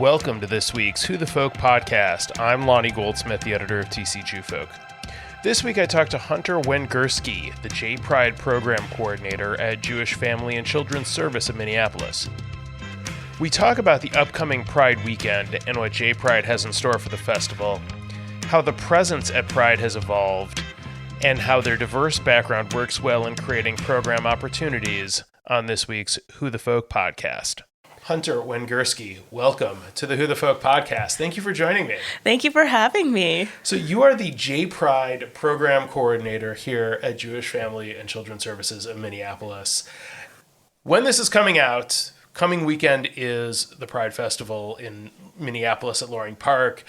Welcome to this week's Who the Folk podcast. I'm Lonnie Goldsmith, the editor of TC Folk. This week I talked to Hunter Wengersky, the J Pride program coordinator at Jewish Family and Children's Service of Minneapolis. We talk about the upcoming Pride weekend and what J Pride has in store for the festival, how the presence at Pride has evolved, and how their diverse background works well in creating program opportunities on this week's Who the Folk podcast. Hunter Wengersky, welcome to the Who the Folk podcast. Thank you for joining me. Thank you for having me. So you are the J Pride program coordinator here at Jewish Family and Children's Services of Minneapolis. When this is coming out, coming weekend is the Pride Festival in Minneapolis at Loring Park.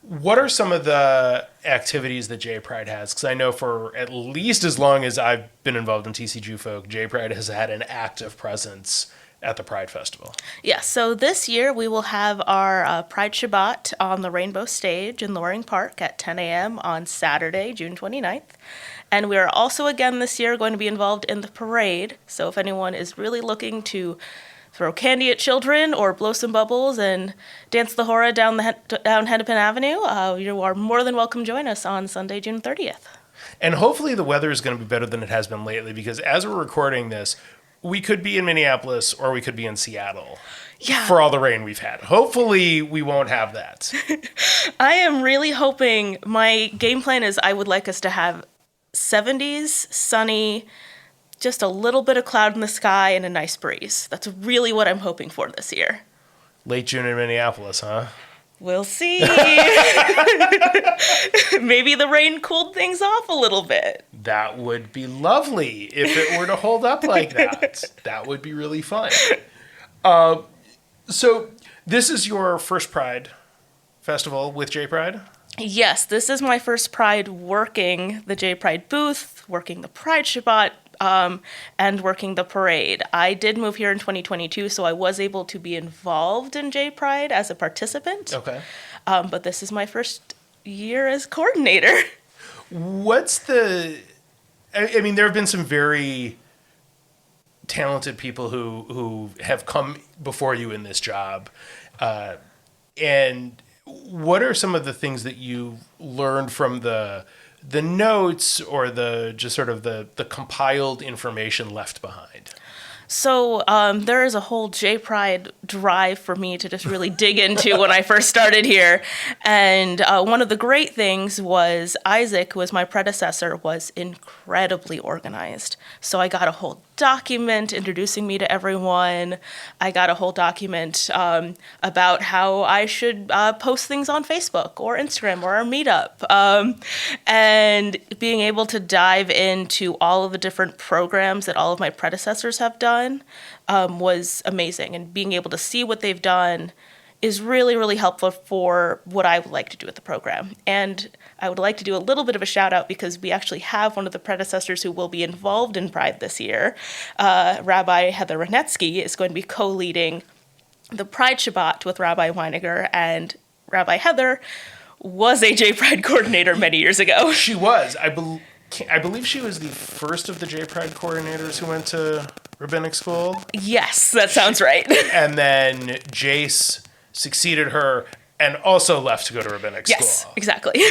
What are some of the activities that J Pride has? Because I know for at least as long as I've been involved in TC Folk, J Pride has had an active presence at the Pride Festival. Yeah, so this year we will have our Pride Shabbat on the Rainbow Stage in Loring Park at 10 a.m. on Saturday, June 29th. And we are also again this year going to be involved in the parade. So if anyone is really looking to throw candy at children or blow some bubbles and dance the hora down Hennepin Avenue, you are more than welcome to join us on Sunday, June 30th. And hopefully the weather is going to be better than it has been lately, because as we're recording this, we could be in Minneapolis or we could be in Seattle. Yeah. For all the rain we've had. Hopefully we won't have that. I am really hoping, my game plan is I would like us to have 70s, sunny, just a little bit of cloud in the sky and a nice breeze. That's really what I'm hoping for this year. Late June in Minneapolis, huh? We'll see. Maybe the rain cooled things off a little bit. That would be lovely if it were to hold up like that. That would be really fun. So this is your first Pride Festival with J Pride? Yes, this is my first Pride working the J Pride booth, working the Pride Shabbat, and working the parade. I did move here in 2022, so I was able to be involved in J Pride as a participant. Okay. But this is my first year as coordinator. What's the... I mean, there have been some very talented people who have come before you in this job. And what are some of the things that you learned from the notes or the just sort of the compiled information left behind? So there is a whole J Pride drive for me to just really dig into when I first started here. And one of the great things was Isaac, who was my predecessor, was incredibly organized. So I got a whole document introducing me to everyone. I got a whole document about how I should post things on Facebook or Instagram or our meetup. And being able to dive into all of the different programs that all of my predecessors have done was amazing. And being able to see what they've done is really, really helpful for what I would like to do with the program. And I would like to do a little bit of a shout out because we actually have one of the predecessors who will be involved in Pride this year. Rabbi Heather Renetsky is going to be co-leading the Pride Shabbat with Rabbi Weiniger, and Rabbi Heather was a J Pride coordinator many years ago. She was. I believe she was the first of the J Pride coordinators who went to rabbinic school. Yes, that sounds right. And then Jace succeeded her and also left to go to rabbinic school. Yes, exactly.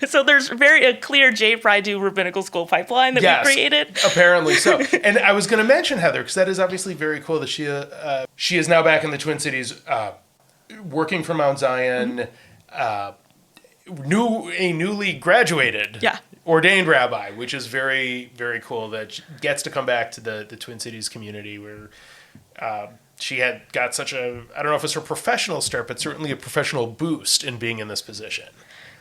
So there's a clear J Pride to rabbinical school pipeline that we created. Apparently so. And I was going to mention Heather, because that is obviously very cool that she is now back in the Twin Cities, working for Mount Zion, a newly graduated, ordained rabbi, which is very, very cool that she gets to come back to the Twin Cities community where she had got such a, I don't know if it's her professional start, but certainly a professional boost in being in this position.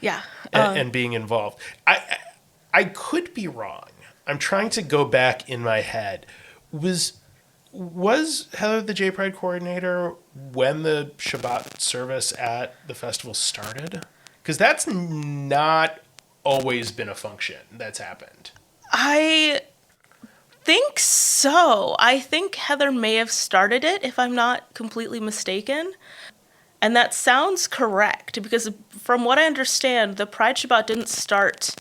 Yeah. And being involved. I could be wrong. I'm trying to go back in my head. Was Heather the J Pride coordinator when the Shabbat service at the festival started? Because that's not always been a function that's happened. I think so. I think Heather may have started it, if I'm not completely mistaken. And that sounds correct, because from what I understand, the Pride Shabbat didn't start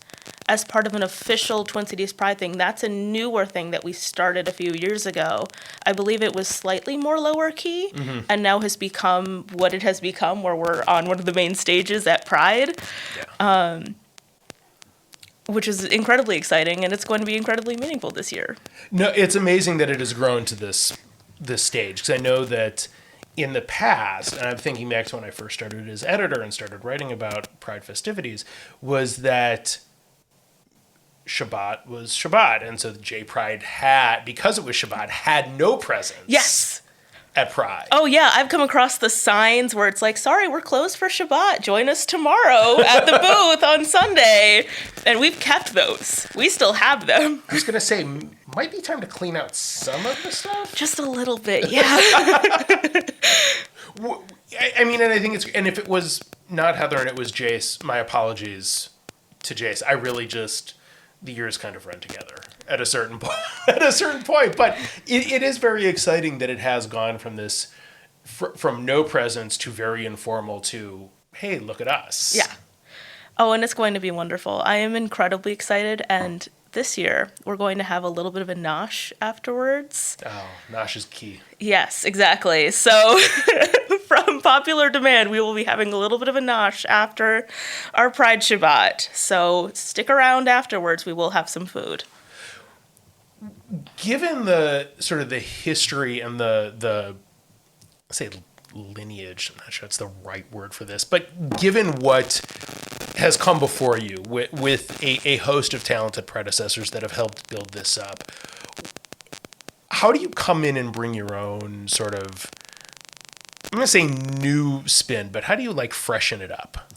as part of an official Twin Cities Pride thing. That's a newer thing that we started a few years ago. I believe it was slightly more lower key, and now has become what it has become, where we're on one of the main stages at Pride, which is incredibly exciting, and it's going to be incredibly meaningful this year. No, it's amazing that it has grown to this stage, because I know that in the past, and I'm thinking back to when I first started as editor and started writing about Pride festivities, was that Shabbat was Shabbat, and so the J Pride had, because it was Shabbat, had no presence. Yes. At Pride. Oh yeah, I've come across the signs where it's like, sorry, we're closed for Shabbat. Join us tomorrow at the booth on Sunday. And we've kept those. We still have them. I was going to say, might be time to clean out some of the stuff. Just a little bit, yeah. I mean, and I think and if it was not Heather and it was Jace, my apologies to Jace. I really just, the years kind of run together at a certain point. But it is very exciting that it has gone from this, from no presence to very informal to, hey, look at us. Yeah. Oh, and it's going to be wonderful. I am incredibly excited, and this year we're going to have a little bit of a nosh afterwards. Oh, nosh is key. Yes, exactly. So from popular demand, we will be having a little bit of a nosh after our Pride Shabbat. So stick around afterwards. We will have some food. Given the sort of the history and the say lineage, I'm not sure that's the right word for this, but given what has come before you with a host of talented predecessors that have helped build this up, how do you come in and bring your own sort of, I'm going to say new spin, but how do you like freshen it up?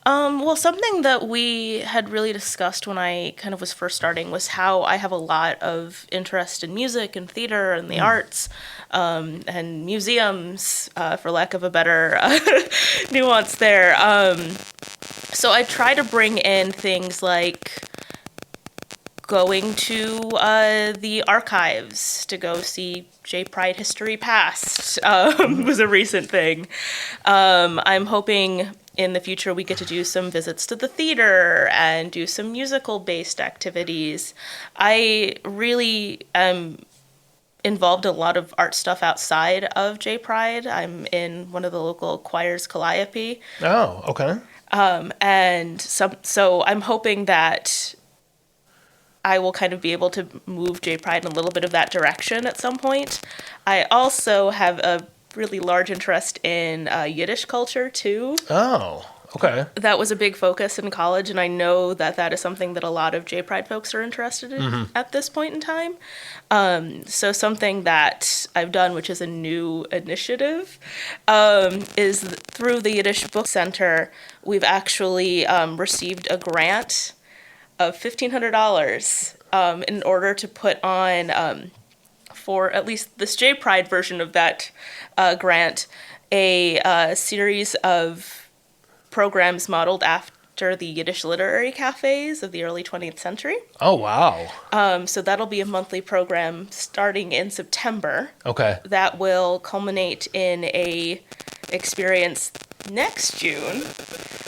Well, something that we had really discussed when I kind of was first starting was how I have a lot of interest in music and theater and the arts, and museums, for lack of a better nuance there. So I try to bring in things like going to the archives to go see J Pride History Past was a recent thing. I'm hoping in the future we get to do some visits to the theater and do some musical-based activities. I really am involved in a lot of art stuff outside of J Pride. I'm in one of the local choirs, Calliope. Oh, okay. And so I'm hoping that I will kind of be able to move J Pride in a little bit of that direction at some point. I also have a really large interest in Yiddish culture too. Oh, okay. That was a big focus in college, and I know that that is something that a lot of J Pride folks are interested in at this point in time. So something that I've done, which is a new initiative, is through the Yiddish Book Center, we've actually received a grant of $1,500 in order to put on, for at least this J Pride version of that grant, a series of programs modeled after the Yiddish literary cafes of the early 20th century. Oh, wow. So that'll be a monthly program starting in September. Okay. That will culminate in a experience next June,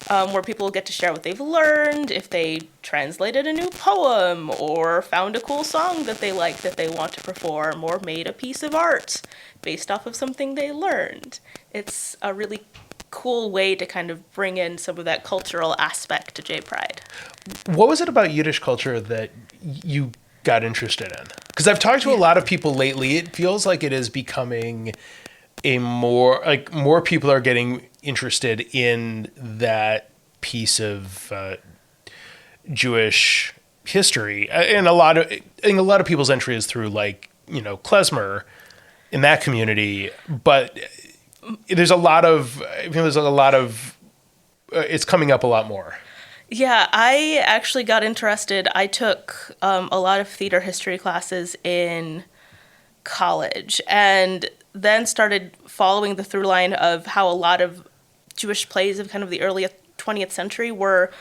where people will get to share what they've learned, if they translated a new poem, or found a cool song that they like that they want to perform, or made a piece of art based off of something they learned. It's a really cool way to kind of bring in some of that cultural aspect to J Pride. What was it about Yiddish culture that you got interested in? Because I've talked to a lot of people lately. It feels like it is becoming more people are getting interested in that piece of Jewish history, and I think a lot of people's entry is through klezmer in that community, but there's a lot of it's coming up a lot more. Yeah, I actually got interested. I took a lot of theater history classes in college, and then started following the through line of how a lot of Jewish plays of kind of the early 20th century were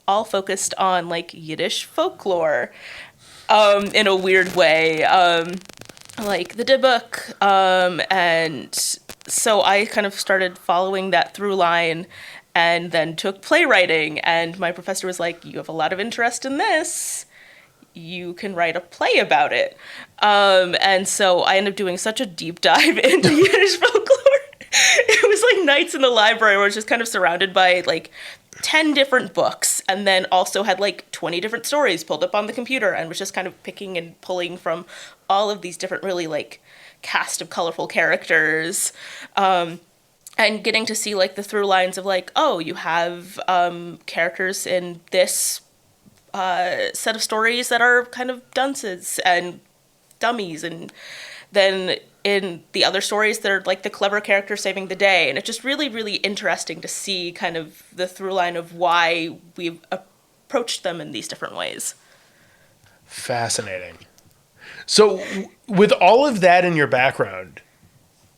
all focused on Yiddish folklore in a weird way, like the Dybbuk, and so I kind of started following that through line, and then took playwriting, and my professor was like, you have a lot of interest in this. you can write a play about it. And so I ended up doing such a deep dive into Yiddish folklore. It was like nights in the library where I was just kind of surrounded by like 10 different books, and then also had like 20 different stories pulled up on the computer, and was just kind of picking and pulling from all of these different really like cast of colorful characters, and getting to see like the through lines of like, oh, you have characters in this set of stories that are kind of dunces and dummies, and then in the other stories they're like the clever character saving the day. And it's just really, really interesting to see kind of the through line of why we've approached them in these different ways. Fascinating. So with all of that in your background,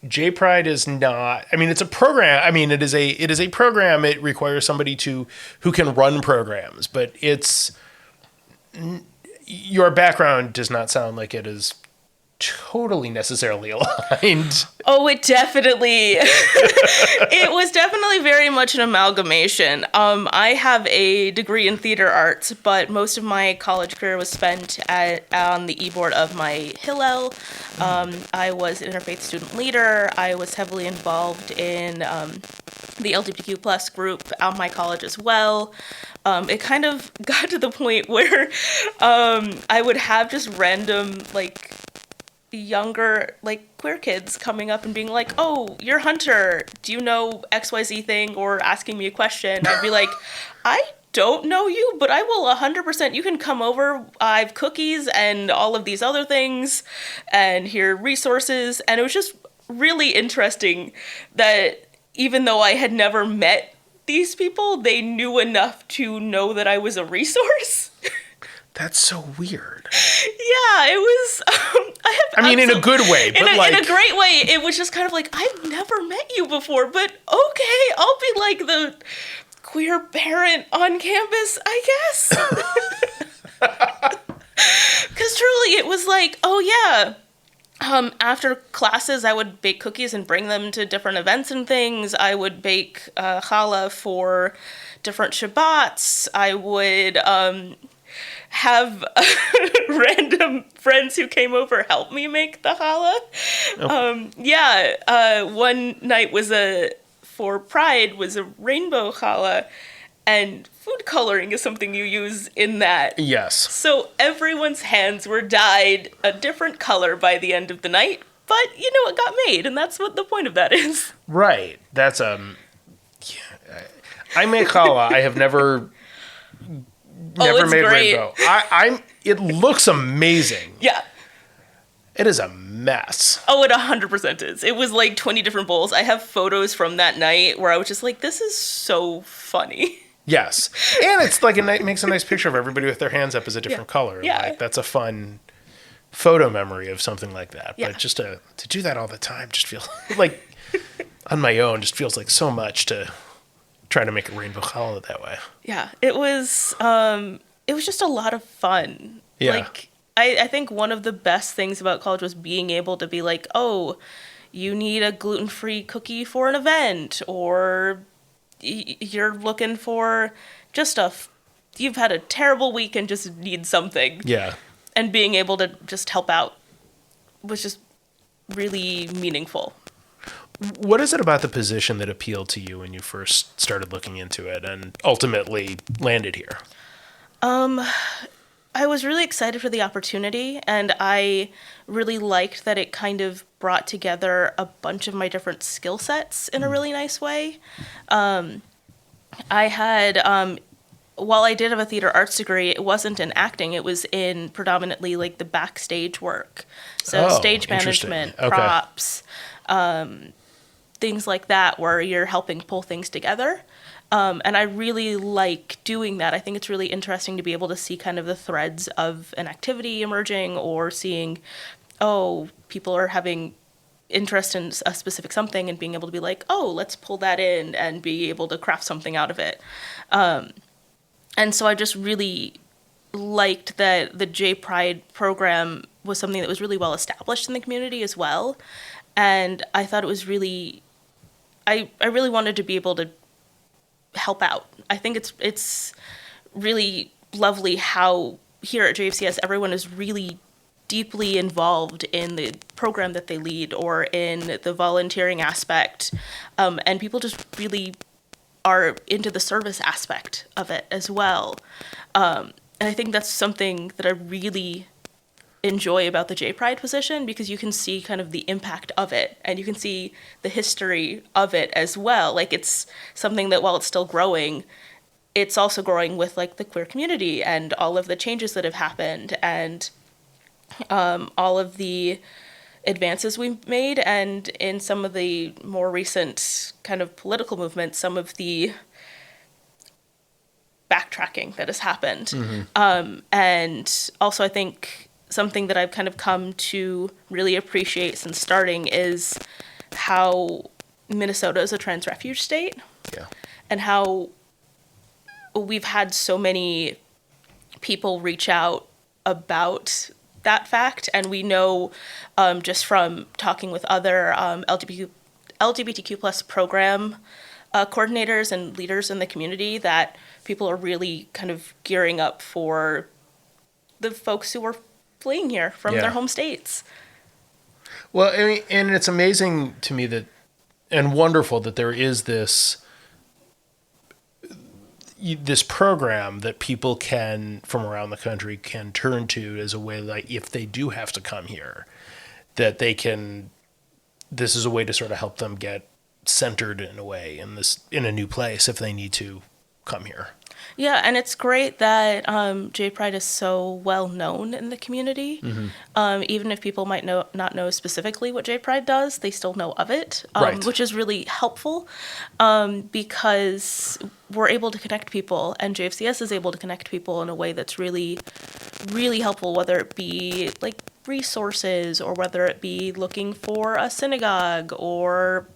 J Pride is not, I mean, it's a program. I mean, it is a program. It requires somebody who can run programs, but your background does not sound like it is totally necessarily aligned. Oh, it was definitely very much an amalgamation. I have a degree in theater arts, but most of my college career was spent on the e-board of my Hillel. I was an interfaith student leader. I was heavily involved in the LGBTQ plus group at my college as well. It kind of got to the point where I would have just random, like, younger, like, queer kids coming up and being like, oh, you're Hunter, do you know XYZ thing, or asking me a question. I'd be like, I don't know you, but I will 100%, you can come over, I have cookies and all of these other things, and here are resources. And it was just really interesting that even though I had never met these people, they knew enough to know that I was a resource. That's so weird. Yeah, it was. I mean, in a good way, but in a great way. It was just kind of like, I've never met you before, but okay, I'll be like the queer parent on campus, I guess. Because truly, it was like, oh yeah. After classes, I would bake cookies and bring them to different events and things. I would bake challah for different Shabbats. I would have random friends who came over help me make the challah. Oh. One night was for Pride was a rainbow challah, and food coloring is something you use in that. Yes. So everyone's hands were dyed a different color by the end of the night, but you know, it got made, and that's what the point of that is. Right. That's I make challah. I have never made great. rainbow. It looks amazing. Yeah. It is a mess. Oh, it 100% is. It was like 20 different bowls. I have photos from that night where I was just like, this is so funny. Yes. And it's like it makes a nice picture of everybody with their hands up as a different color. Yeah. Like, that's a fun photo memory of something like that. Yeah. But just to do that all the time just feels like, on my own, just feels like so much to try to make a rainbow challah that way. Yeah. It was just a lot of fun. Yeah. Like, I think one of the best things about college was being able to be like, oh, you need a gluten-free cookie for an event, or you're looking for just you've had a terrible week and just need something. Yeah. And being able to just help out was just really meaningful. What is it about the position that appealed to you when you first started looking into it and ultimately landed here? I was really excited for the opportunity, and I really liked that it kind of brought together a bunch of my different skill sets in a really nice way. I had, while I did have a theater arts degree, it wasn't in acting, it was in predominantly like the backstage work. So stage management, props, things like that, where you're helping pull things together. And I really like doing that. I think it's really interesting to be able to see kind of the threads of an activity emerging, or seeing, oh, people are having interest in a specific something, and being able to be like, oh, let's pull that in and be able to craft something out of it. And so I just really liked that the J Pride program was something that was really well established in the community as well. And I thought it was really, I really wanted to be able to help out. I think it's really lovely how here at JFCS, everyone is really deeply involved in the program that they lead or in the volunteering aspect. And people just really are into the service aspect of it as well. And I think that's something that I really enjoy about the J Pride position, because you can see kind of the impact of it and you can see the history of it as well. Like, it's something that while it's still growing, it's also growing with like the queer community and all of the changes that have happened and all of the advances we've made, and in some of the more recent kind of political movements, some of the backtracking that has happened. And also I think something that I've kind of come to really appreciate since starting is how Minnesota is a trans refuge state. Yeah. And how we've had so many people reach out about that fact. And we know just from talking with other LGBTQ plus program coordinators and leaders in the community that people are really kind of gearing up for the folks who are fleeing here from their home states. Well, I mean, and it's amazing to me that, and wonderful that there is this program that people can, from around the country, can turn to as a way, like, if they do have to come here, that they can, this is a way to sort of help them get centered in a way in a new place if they need to come here. Yeah, and it's great that J Pride is so well known in the community. Even if people might not know specifically what J Pride does, they still know of it, Right. which is really helpful because we're able to connect people, and JFCS is able to connect people in a way that's really, really helpful, whether it be like resources or whether it be looking for a synagogue or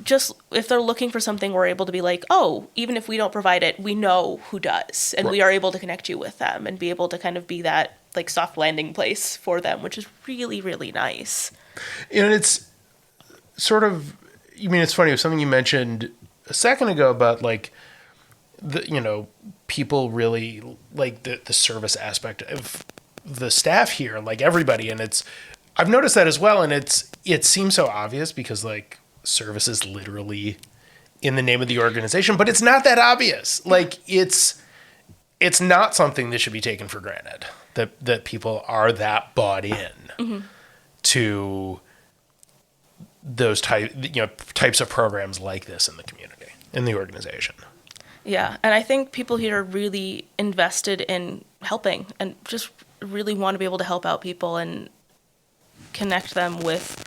just if they're looking for something, we're able to be like, oh, even if we don't provide it, we know who does. And we are able to connect you with them and be able to kind of be that like soft landing place for them, which is really, really nice. And it's sort of, I mean, it's funny, it was something you mentioned a second ago about like, people really like the service aspect of the staff here, like everybody. And I've noticed that as well. And it seems so obvious because like service is literally in the name of the organization, but it's not that obvious. Like it's not something that should be taken for granted that people are that bought in to those types of programs like this in the community, in the organization. Yeah. And I think people here are really invested in helping and just really want to be able to help out people and connect them with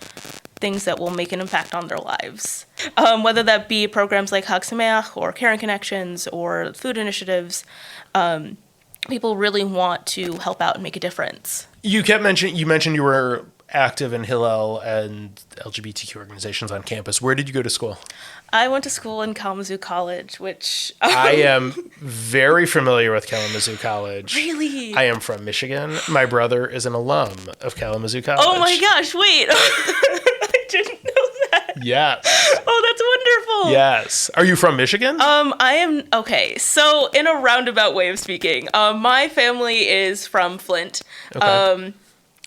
things that will make an impact on their lives. Whether that be programs like Hag Sameach or Karen Connections or food initiatives, people really want to help out and make a difference. You mentioned you were active in Hillel and LGBTQ organizations on campus. Where did you go to school? I went to school in Kalamazoo College, which... I am very familiar with Kalamazoo College. Really? I am from Michigan. My brother is an alum of Kalamazoo College. Oh my gosh, wait. I didn't know that. Yes. Oh, that's wonderful. Yes. Are you from Michigan? I am, okay, so in a roundabout way of speaking, my family is from Flint. Okay.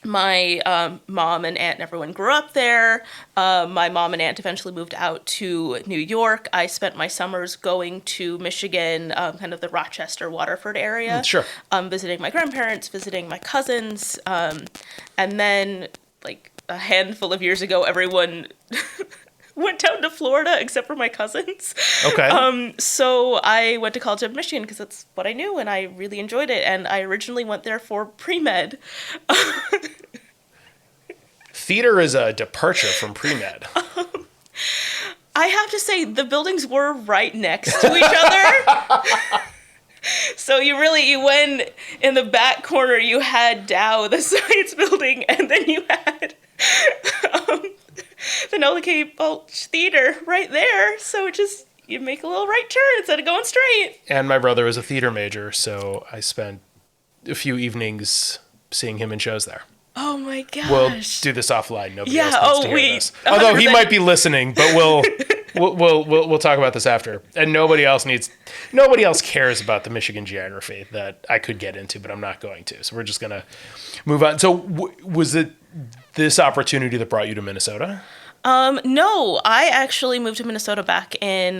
My mom and aunt and everyone grew up there. My mom and aunt eventually moved out to New York. I spent my summers going to Michigan, kind of the Rochester, Waterford area. Sure. Visiting my grandparents, visiting my cousins. And then, like, a handful of years ago, everyone went down to Florida except for my cousins. Okay. So I went to College of Michigan because that's what I knew, and I really enjoyed it. And I originally went there for pre-med. Theater is a departure from pre-med. I have to say, the buildings were right next to each other. So you went in the back corner, you had Dow, the science building, and then you had the Nola K. Balch Theater right there. So you make a little right turn instead of going straight. And my brother was a theater major, so I spent a few evenings seeing him in shows there. Oh my gosh. We'll do this offline. Nobody else needs to hear this. Oh, Although he might be listening, but we'll We'll talk about this after. And nobody else cares about the Michigan geography that I could get into, but I'm not going to. So we're just going to move on. So was it this opportunity that brought you to Minnesota? No, I actually moved to Minnesota back in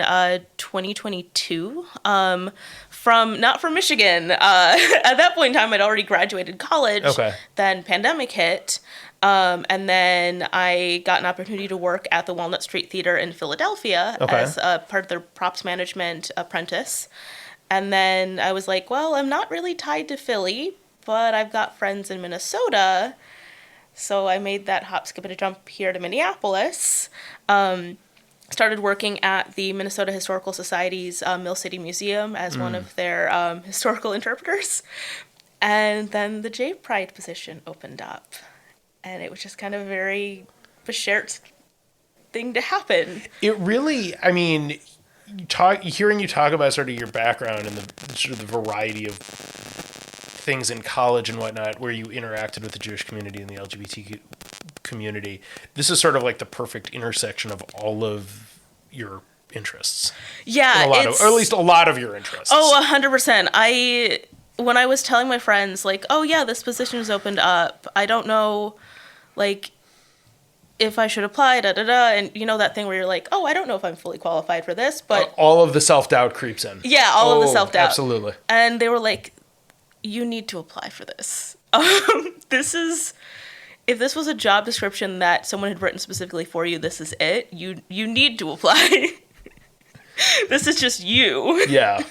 2022. Not from Michigan. At that point in time, I'd already graduated college. Okay. Then pandemic hit. And then I got an opportunity to work at the Walnut Street Theater in Philadelphia as part of their props management apprentice. And then I was like, well, I'm not really tied to Philly, but I've got friends in Minnesota. So I made that hop, skip, and a jump here to Minneapolis. Started working at the Minnesota Historical Society's Mill City Museum as one of their historical interpreters. And then the J Pride position opened up. And it was just kind of a very Beshert thing to happen. It really, I mean, hearing you talk about sort of your background and the sort of the variety of things in college and whatnot where you interacted with the Jewish community and the LGBT community, this is sort of like the perfect intersection of all of your interests. Yeah. Or at least a lot of your interests. Oh, 100%. When I was telling my friends, like, oh yeah, this position is opened up, I don't know, like, if I should apply, and you know that thing where you're like, oh, I don't know if I'm fully qualified for this, but... all of the self-doubt creeps in. Yeah, all of the self-doubt. Absolutely. And they were like, you need to apply for this. If this was a job description that someone had written specifically for you, this is it. You need to apply. This is just you. Yeah.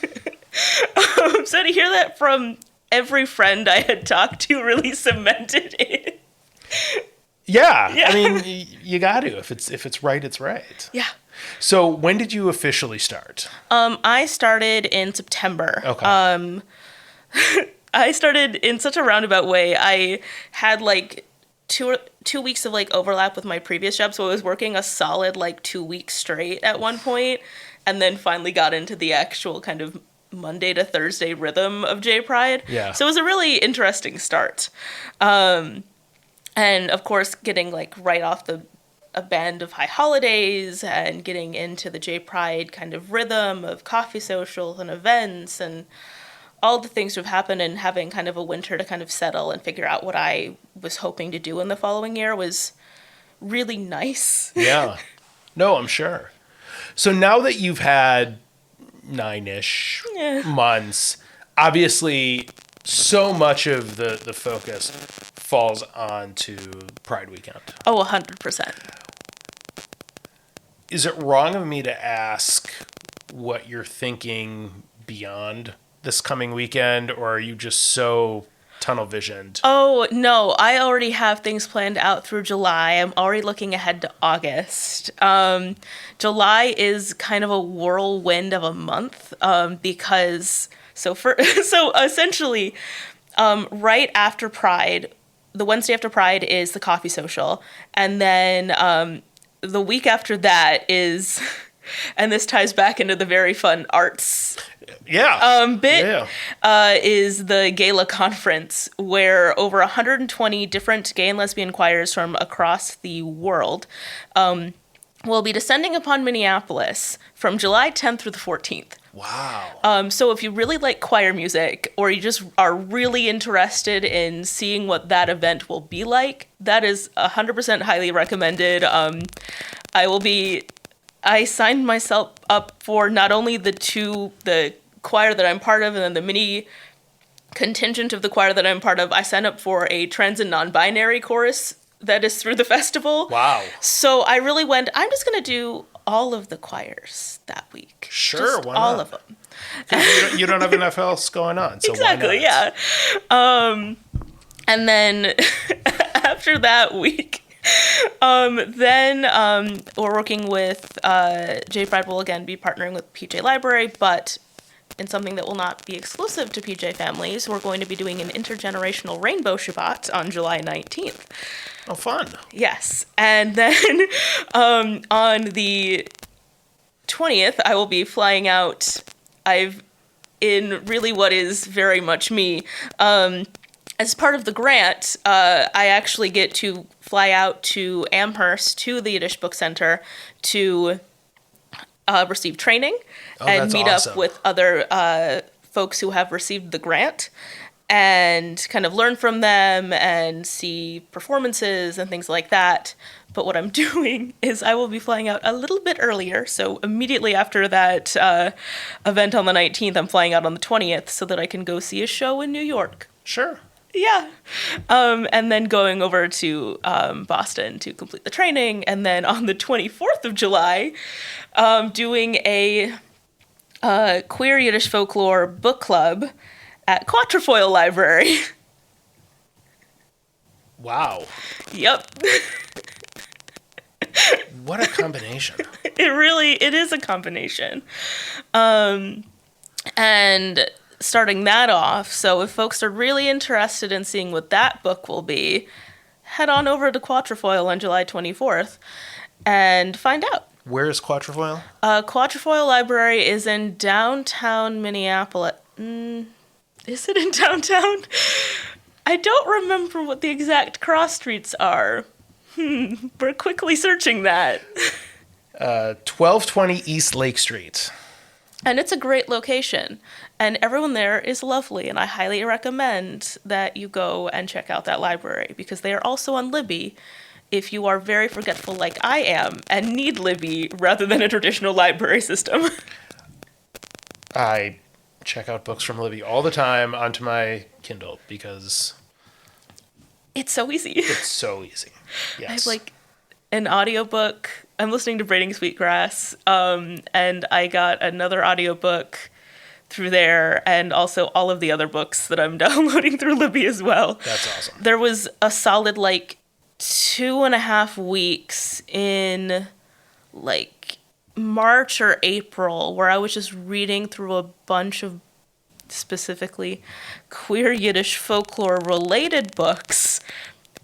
So to hear that from every friend I had talked to really cemented it. Yeah. I mean, you got to. If it's right, it's right. Yeah. So when did you officially start? I started in September. Okay. I started in such a roundabout way. I had like 2 weeks of like overlap with my previous job, so I was working a solid like 2 weeks straight at one point, and then finally got into the actual kind of Monday to Thursday rhythm of J Pride. Yeah. So it was a really interesting start. And of course, getting like right off a band of high holidays and getting into the J Pride kind of rhythm of coffee socials and events and all the things that have happened, and having kind of a winter to kind of settle and figure out what I was hoping to do in the following year was really nice. Yeah. No, I'm sure. So now that you've had 9-ish months, obviously so much of the focus falls onto Pride weekend. Oh, 100%. Is it wrong of me to ask what you're thinking beyond this coming weekend, or are you just so tunnel visioned? Oh, no, I already have things planned out through July. I'm already looking ahead to August. July is kind of a whirlwind of a month because essentially right after Pride, the Wednesday after Pride is the coffee social, and then the week after that is and this ties back into the very fun arts bit, is the gala conference, where over 120 different gay and lesbian choirs from across the world will be descending upon Minneapolis from July 10th through the 14th. Wow. So if you really like choir music, or you just are really interested in seeing what that event will be like, that is 100% highly recommended. I signed myself up for not only the choir that I'm part of, and then the mini contingent of the choir that I'm part of. I signed up for a trans and non-binary chorus that is through the festival. Wow. So I really went, I'm just going to do all of the choirs that week. Sure, just why not? all of them. You don't have enough else going on, so exactly, why not? Yeah. And then after that week, then we're working with J Pride will again be partnering with PJ Library, but in something that will not be exclusive to PJ families, we're going to be doing an intergenerational rainbow Shabbat on July 19th. Oh, fun. Yes. And then on the 20th, I will be flying out. In really what is very much me. As part of the grant, I actually get to fly out to Amherst, to the Yiddish Book Center, to receive training Oh, and that's meet awesome. up with other folks who have received the grant and kind of learn from them and see performances and things like that. But what I'm doing is I will be flying out a little bit earlier. So immediately after that event on the 19th, I'm flying out on the 20th so that I can go see a show in New York. Sure. Yeah. And then going over to Boston to complete the training. And then on the 24th of July, doing a queer Yiddish folklore book club at Quatrefoil Library. Wow. Yep. What a combination. It is a combination. And starting that off, so if folks are really interested in seeing what that book will be, head on over to Quatrefoil on July 24th and find out. Where is Quatrefoil? Quatrefoil Library is in downtown Minneapolis. Is it in downtown? I don't remember what the exact cross streets are. We're quickly searching that. 1220 East Lake Street. And it's a great location. And everyone there is lovely. And I highly recommend that you go and check out that library because they are also on Libby if you are very forgetful like I am and need Libby rather than a traditional library system. I check out books from Libby all the time onto my Kindle because It's so easy. it's so easy. Yes. I have like an audiobook. I'm listening to Braiding Sweetgrass, and I got another audiobook through there, and also all of the other books that I'm downloading through Libby as well. That's awesome. There was a solid like 2.5 weeks in like March or April where I was just reading through a bunch of specifically queer Yiddish folklore related books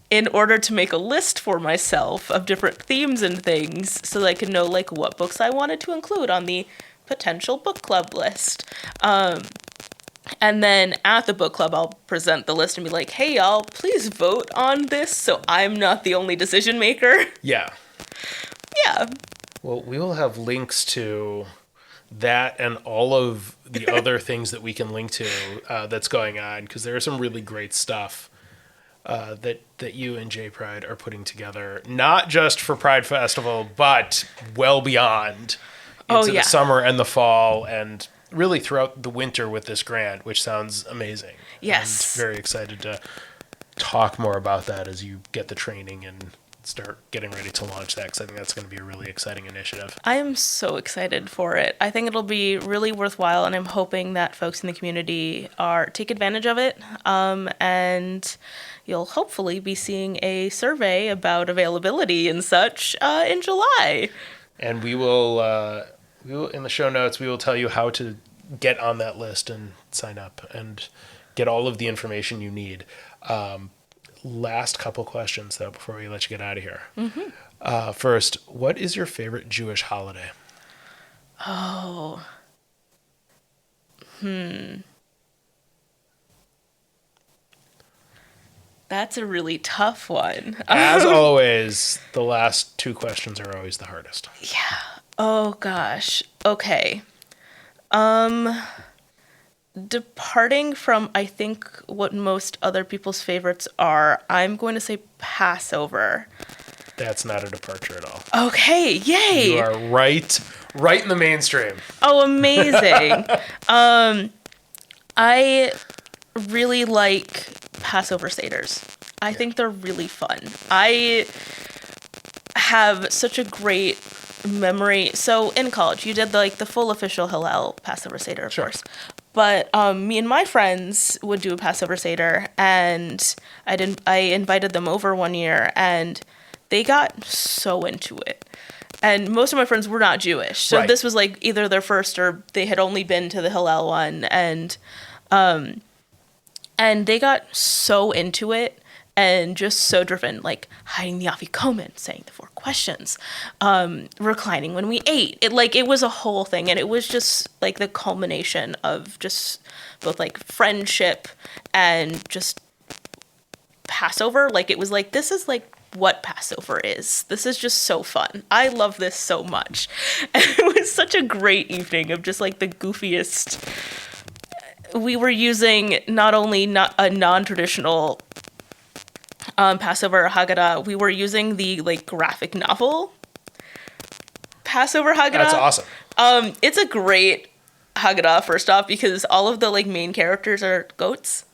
in order to make a list for myself of different themes and things so that I could know like what books I wanted to include on the potential book club list. And then at the book club, I'll present the list and be like, hey, y'all, please vote on this so I'm not the only decision maker. Yeah. Yeah. Well, we will have links to that and all of the other things that we can link to that's going on, because there is some really great stuff that you and J Pride are putting together, not just for Pride Festival, but well beyond into the summer and the fall and really throughout the winter with this grant, which sounds amazing. Yes. And very excited to talk more about that as you get the training and start getting ready to launch that, because I think that's going to be a really exciting initiative. I am so excited for it. I think it'll be really worthwhile, and I'm hoping that folks in the community take advantage of it. And you'll hopefully be seeing a survey about availability and such in July. And we will in the show notes, we will tell you how to get on that list and sign up and get all of the information you need. Last couple questions, though, before we let you get out of here. Mm-hmm. First, what is your favorite Jewish holiday? Oh. That's a really tough one. As always, the last two questions are always the hardest. Yeah. Oh, gosh. Okay. Departing from, I think, what most other people's favorites are, I'm going to say Passover. That's not a departure at all. Okay, yay! You are right in the mainstream. Oh, amazing. I really like Passover Seders. I think they're really fun. I have such a great memory. So in college, you did like the full official Hillel Passover Seder, of course. But me and my friends would do a Passover Seder, and I invited them over one year, and they got so into it. And most of my friends were not Jewish, so this was like either their first or they had only been to the Hillel one, and they got so into it and just so driven, like hiding the afikomen, saying the 4 questions, reclining when we ate. It was a whole thing, and it was just like the culmination of just both like friendship and just Passover. Like it was like, this is like what Passover is. This is just so fun. I love this so much. And it was such a great evening of just like the goofiest. We were using not only a non-traditional Passover Haggadah, we were using the like graphic novel Passover Haggadah. That's awesome. It's a great Haggadah, first off, because all of the like main characters are goats.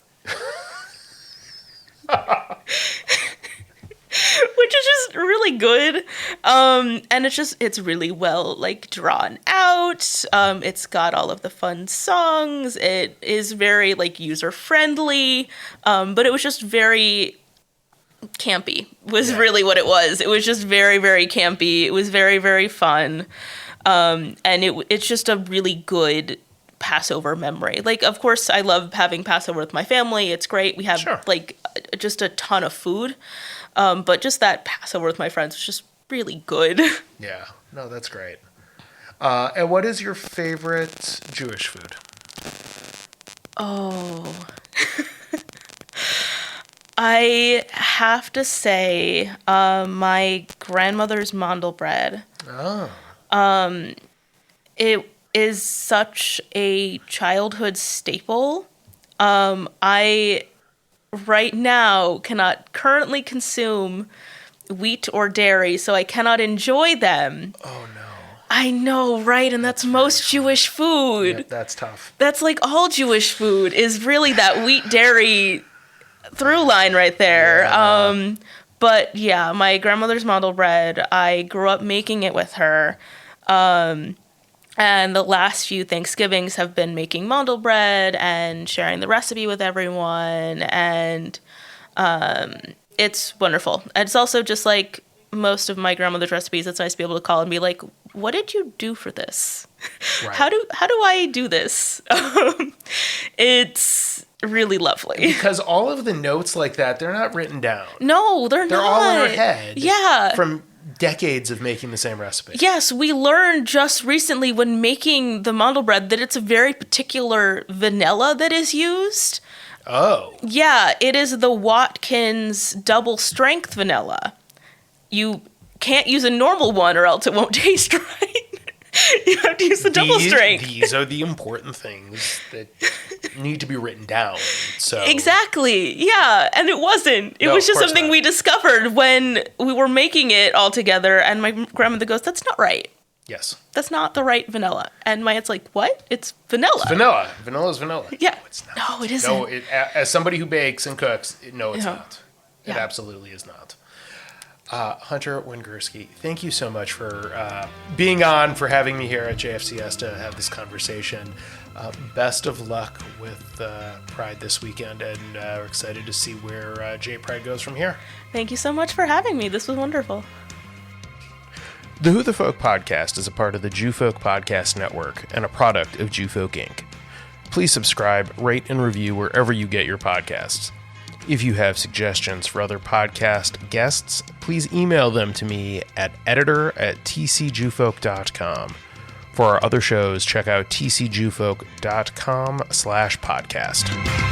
Which is just really good. And it's really well like drawn out. It's got all of the fun songs. It is very like user friendly. But it was just very campy was really what it was. It was just very, very campy. It was very, very fun. And it's just a really good Passover memory. Like, of course, I love having Passover with my family. It's great. We have like just a ton of food. But just that Passover with my friends was just really good. Yeah. No, that's great. And what is your favorite Jewish food? Oh. I have to say my grandmother's mandel bread. Oh. It is such a childhood staple. I right now cannot currently consume wheat or dairy, so I cannot enjoy them. Oh no. I know, right? And that's most Jewish food. Yeah, that's tough. That's like all Jewish food is really that wheat dairy through line right there. Yeah. But yeah, my grandmother's mandel bread, I grew up making it with her. And the last few Thanksgivings have been making mandel bread and sharing the recipe with everyone. And it's wonderful. And it's also just like most of my grandmother's recipes, it's nice to be able to call and be like, what did you do for this? Right. How do I do this? It's really lovely. Because all of the notes like that, they're not written down. No, they're not. They're all in our head. Yeah. From decades of making the same recipe. Yes, we learned just recently when making the mandel bread that it's a very particular vanilla that is used. Oh. Yeah, it is the Watkins double strength vanilla. You can't use a normal one or else it won't taste right. You have to use the double strength. These are the important things that need to be written down. So Exactly. Yeah, and it wasn't. It was just something we discovered when we were making it all together, and my grandmother goes, "That's not right. Yes. That's not the right vanilla." And my aunt's like, "What? It's vanilla." It's vanilla. Vanilla is vanilla. Yeah. No, it's not. No, it isn't. No, as somebody who bakes and cooks, no, it's not. It Yeah. absolutely is not. Hunter Wengersky, thank you so much for being on, for having me here at JFCS to have this conversation. Best of luck with Pride this weekend, and we're excited to see where J Pride goes from here. Thank you so much for having me. This was wonderful. The Who the Folk podcast is a part of the Jew Folk Podcast Network and a product of Jew Folk Inc. Please subscribe, rate, and review wherever you get your podcasts. If you have suggestions for other podcast guests, please email them to me at editor@tcjewfolk.com. For our other shows, check out tcjewfolk.com/podcast.